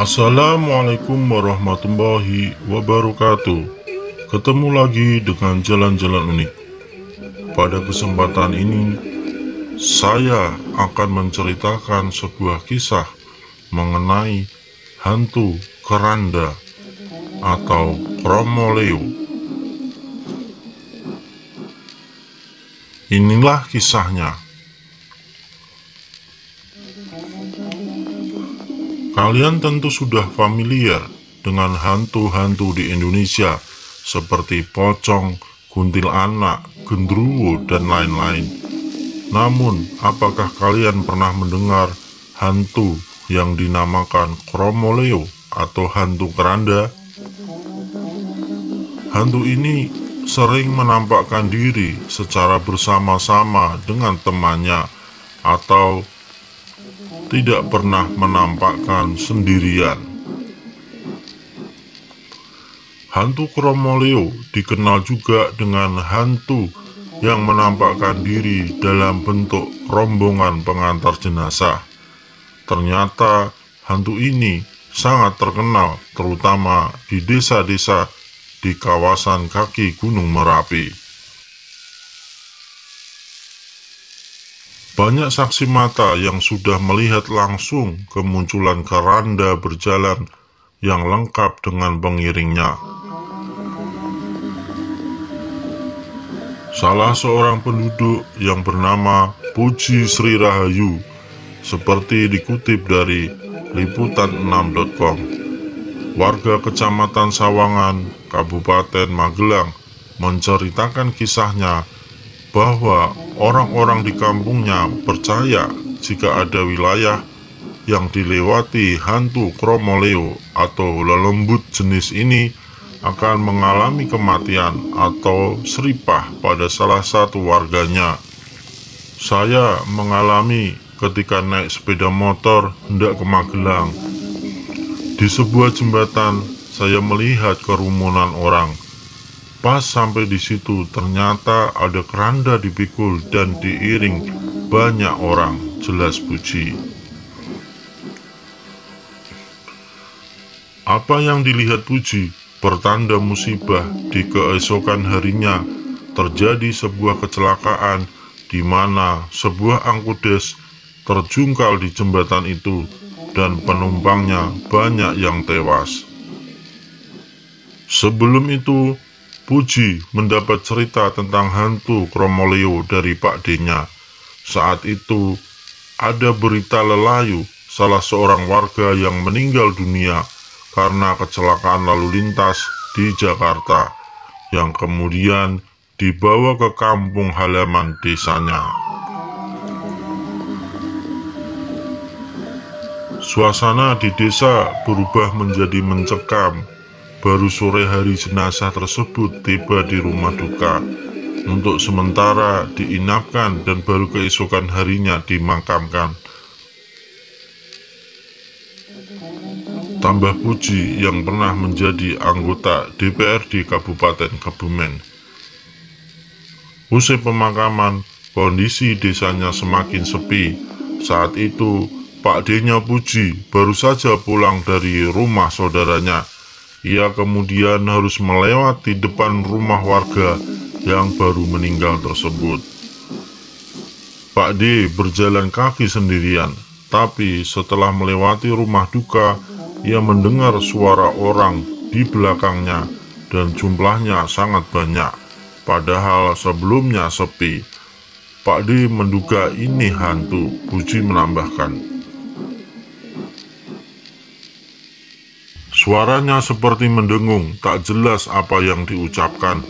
Assalamualaikum warahmatullahi wabarakatuh. Ketemu lagi dengan jalan-jalan unik. Pada kesempatan ini, saya akan menceritakan sebuah kisah mengenai hantu keranda atau Kromoleo. Inilah kisahnya. Kalian tentu sudah familiar dengan hantu-hantu di Indonesia seperti pocong, kuntilanak, genderuwo, dan lain-lain. Namun, apakah kalian pernah mendengar hantu yang dinamakan Kromoleo atau hantu keranda? Hantu ini sering menampakkan diri secara bersama-sama dengan temannya atau tidak pernah menampakkan sendirian. Hantu Kromoleo dikenal juga dengan hantu yang menampakkan diri dalam bentuk rombongan pengantar jenazah. Ternyata hantu ini sangat terkenal terutama di desa-desa di kawasan kaki Gunung Merapi. Banyak saksi mata yang sudah melihat langsung kemunculan keranda berjalan yang lengkap dengan pengiringnya. Salah seorang penduduk yang bernama Puji Sri Rahayu, seperti dikutip dari liputan6.com, warga Kecamatan Sawangan, Kabupaten Magelang, menceritakan kisahnya bahwa orang-orang di kampungnya percaya jika ada wilayah yang dilewati hantu Kromoleo atau lelembut jenis ini akan mengalami kematian atau seripah pada salah satu warganya. Saya mengalami ketika naik sepeda motor hendak ke Magelang. Di sebuah jembatan saya melihat kerumunan orang. Pas sampai di situ ternyata ada keranda dipikul dan diiring banyak orang, jelas Puji. Apa yang dilihat Puji pertanda musibah. Di keesokan harinya terjadi sebuah kecelakaan di mana sebuah angkudes terjungkal di jembatan itu dan penumpangnya banyak yang tewas. Sebelum itu Puji mendapat cerita tentang hantu Kromoleo dari Pak D-nya. Saat itu, ada berita lelayu salah seorang warga yang meninggal dunia karena kecelakaan lalu lintas di Jakarta, yang kemudian dibawa ke kampung halaman desanya. Suasana di desa berubah menjadi mencekam. Baru sore hari jenazah tersebut tiba di rumah duka. Untuk sementara diinapkan dan baru keesokan harinya dimakamkan. Tambah Puji yang pernah menjadi anggota DPRD Kabupaten Kebumen. Usai pemakaman, kondisi desanya semakin sepi. Saat itu Pak D-nya Puji baru saja pulang dari rumah saudaranya. Ia kemudian harus melewati depan rumah warga yang baru meninggal tersebut. Pak D berjalan kaki sendirian, tapi setelah melewati rumah duka, ia mendengar suara orang di belakangnya dan jumlahnya sangat banyak, padahal sebelumnya sepi. Pak D menduga ini hantu, Puji menambahkan. Suaranya seperti mendengung, tak jelas apa yang diucapkan.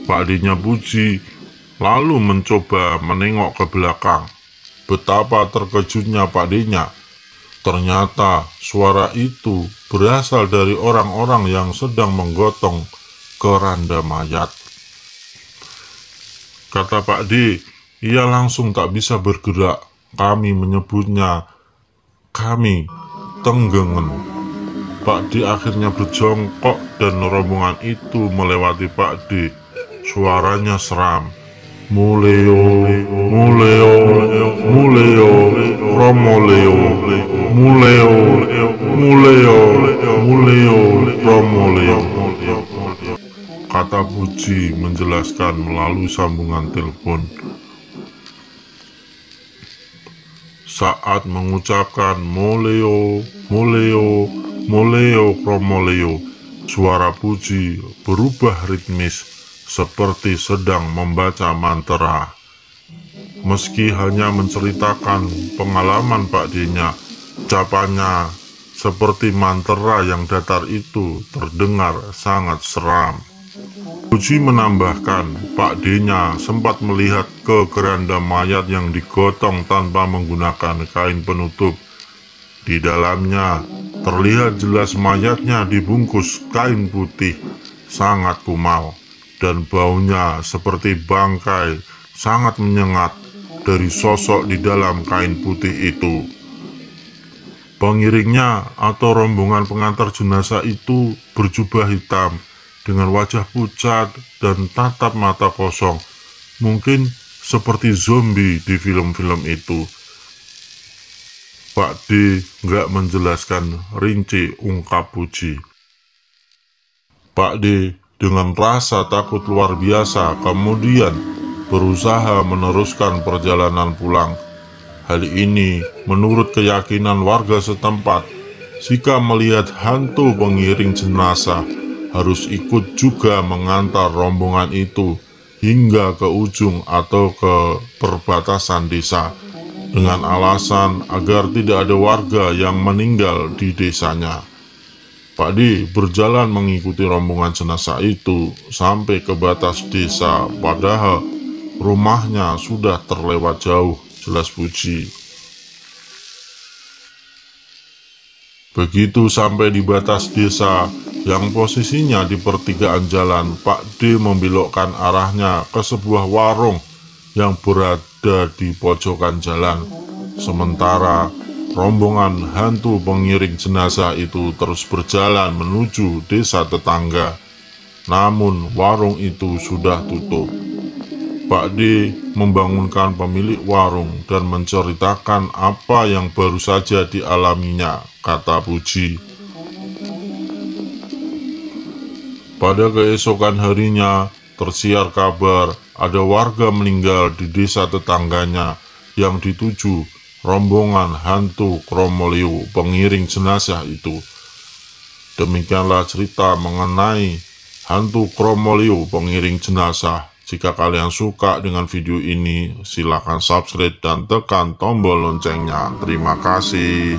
Pak D-nya Puji lalu mencoba menengok ke belakang. Betapa terkejutnya Pak D-nya. Ternyata suara itu berasal dari orang-orang yang sedang menggotong keranda mayat. Kata Pak D, ia langsung tak bisa bergerak. Kami menyebutnya tenggengen. Pak D akhirnya berjongkok dan rombongan itu melewati Pak D. Suaranya seram, Muleo, muleo, muleo, Romoleo, muleo, muleo, muleo, Romoleo. Kata Puji menjelaskan melalui sambungan telepon. Saat mengucapkan moleo, moleo, moleo, Romoleo, suara Puji berubah ritmis seperti sedang membaca mantra. Meski hanya menceritakan pengalaman Pak D-nya, ucapannya seperti mantra yang datar itu terdengar sangat seram. Puji menambahkan, Pak D-nya sempat melihat ke keranda mayat yang digotong tanpa menggunakan kain penutup. Di dalamnya terlihat jelas mayatnya dibungkus kain putih, sangat kumal, dan baunya seperti bangkai, sangat menyengat dari sosok di dalam kain putih itu. Pengiringnya atau rombongan pengantar jenazah itu berjubah hitam dengan wajah pucat dan tatap mata kosong, mungkin seperti zombie di film-film itu. Pak D nggak menjelaskan rinci ungkap Puji. Pak D dengan rasa takut luar biasa kemudian berusaha meneruskan perjalanan pulang. Hal ini menurut keyakinan warga setempat, jika melihat hantu pengiring jenazah harus ikut juga mengantar rombongan itu hingga ke ujung atau ke perbatasan desa, dengan alasan agar tidak ada warga yang meninggal di desanya. Pak D berjalan mengikuti rombongan jenazah itu sampai ke batas desa, padahal rumahnya sudah terlewat jauh, jelas Puji. Begitu sampai di batas desa yang posisinya di pertigaan jalan, Pak D membelokkan arahnya ke sebuah warung yang berada di pojokan jalan. Sementara rombongan hantu pengiring jenazah itu terus berjalan menuju desa tetangga. Namun warung itu sudah tutup. Pak D membangunkan pemilik warung dan menceritakan apa yang baru saja dialaminya, kata Puji. Pada keesokan harinya, tersiar kabar ada warga meninggal di desa tetangganya yang dituju rombongan hantu Romoleo pengiring jenazah itu. Demikianlah cerita mengenai hantu Romoleo pengiring jenazah. Jika kalian suka dengan video ini, silakan subscribe dan tekan tombol loncengnya. Terima kasih.